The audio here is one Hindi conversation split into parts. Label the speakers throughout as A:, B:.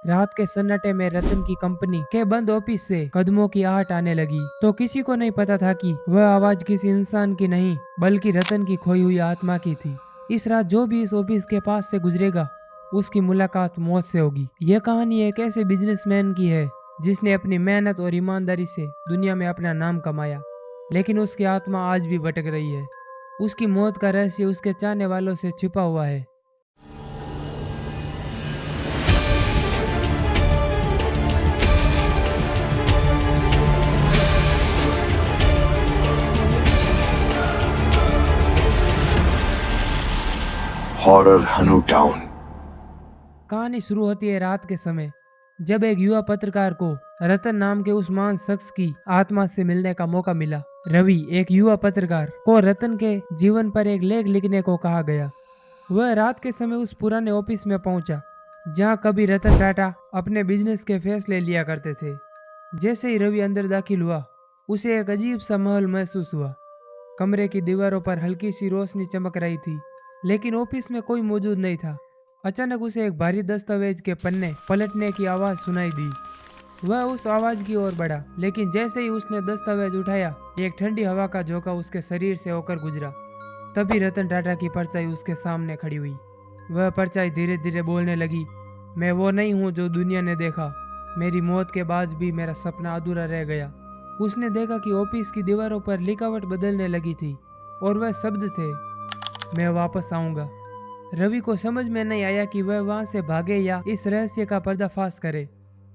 A: रात के सन्नाटे में रतन की कंपनी के बंद ऑफिस से कदमों की आहट आने लगी। तो किसी को नहीं पता था कि वह आवाज किसी इंसान की नहीं बल्कि रतन की खोई हुई आत्मा की थी। इस रात जो भी इस ऑफिस के पास से गुजरेगा उसकी मुलाकात मौत से होगी। यह कहानी एक ऐसे बिजनेसमैन की है जिसने अपनी मेहनत और ईमानदारी से दुनिया में अपना नाम कमाया, लेकिन उसकी आत्मा आज भी भटक रही है। उसकी मौत का रहस्य उसके चाहने वालों से छिपा हुआ है।
B: हॉरर हनु टाउन।
A: कहानी शुरू होती है रात के समय, जब एक युवा पत्रकार को रतन नाम के उस महान शख्स की आत्मा से मिलने का मौका मिला। रवि, एक युवा पत्रकार, को रतन के जीवन पर एक लेख लिखने को कहा गया। वह रात के समय उस पुराने ऑफिस में पहुंचा जहां कभी रतन टाटा अपने बिजनेस के फैसले लिया करते थे। जैसे ही रवि अंदर दाखिल हुआ उसे एक अजीब सा माहौल महसूस हुआ। कमरे की दीवारों पर हल्की सी रोशनी चमक रही थी, लेकिन ऑफिस में कोई मौजूद नहीं था। अचानक उसे एक भारी दस्तावेज के पन्ने पलटने की आवाज सुनाई दी। वह उस आवाज की ओर बढ़ा, लेकिन जैसे ही उसने दस्तावेज उठाया एक ठंडी हवा का झोंका उसके शरीर से होकर गुजरा। तभी रतन टाटा की परछाई उसके सामने खड़ी हुई। वह परछाई धीरे धीरे बोलने लगी, मैं वो नहीं हूँ जो दुनिया ने देखा। मेरी मौत के बाद भी मेरा सपना अधूरा रह गया। उसने देखा कि ऑफिस की दीवारों पर लिखावट बदलने लगी थी और वह शब्द थे, मैं वापस आऊंगा। रवि को समझ में नहीं आया कि वह वहां से भागे या इस रहस्य का पर्दाफाश करे।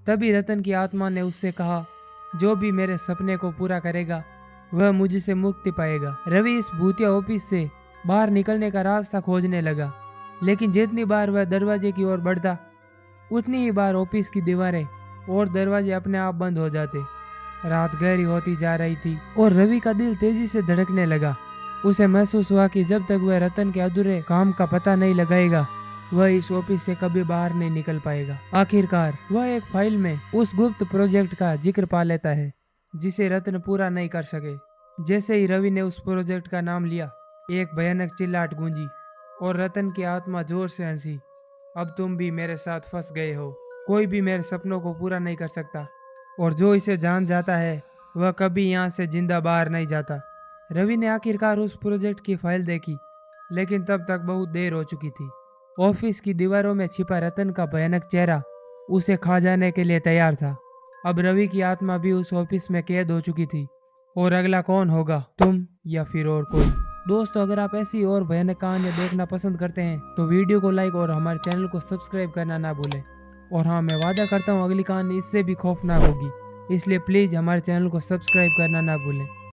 A: तभी रतन की आत्मा ने उससे कहा, जो भी मेरे सपने को पूरा करेगा वह मुझसे मुक्ति पाएगा। रवि इस भूतिया ऑफिस से बाहर निकलने का रास्ता खोजने लगा, लेकिन जितनी बार वह दरवाजे की ओर बढ़ता उतनी ही बार ऑफिस की दीवारें और दरवाजे अपने आप बंद हो जाते। रात गहरी होती जा रही थी और रवि का दिल तेजी से धड़कने लगा। उसे महसूस हुआ कि जब तक वह रतन के अधूरे काम का पता नहीं लगाएगा वह इस ऑफिस से कभी बाहर नहीं निकल पाएगा। आखिरकार वह एक फाइल में उस गुप्त प्रोजेक्ट का जिक्र पा लेता है जिसे रतन पूरा नहीं कर सके। जैसे ही रवि ने उस प्रोजेक्ट का नाम लिया एक भयानक चिल्लाहट गूंजी और रतन की आत्मा जोर से हंसी, अब तुम भी मेरे साथ फंस गए हो। कोई भी मेरे सपनों को पूरा नहीं कर सकता और जो इसे जान जाता है वह कभी यहाँ से जिंदा बाहर नहीं जाता। रवि ने आखिरकार उस प्रोजेक्ट की फाइल देखी, लेकिन तब तक बहुत देर हो चुकी थी। ऑफिस की दीवारों में छिपा रतन का भयानक चेहरा उसे खा जाने के लिए तैयार था। अब रवि की आत्मा भी उस ऑफिस में कैद हो चुकी थी और अगला कौन होगा, तुम या फिर और कोई। दोस्तों, अगर आप ऐसी और भयानक कहानियां देखना पसंद करते हैं तो वीडियो को लाइक और हमारे चैनल को सब्सक्राइब करना ना भूलें। और हाँ, मैं वादा करता हूँ अगली कहानी इससे भी खौफनाक होगी, इसलिए प्लीज़ हमारे चैनल को सब्सक्राइब करना ना भूलें।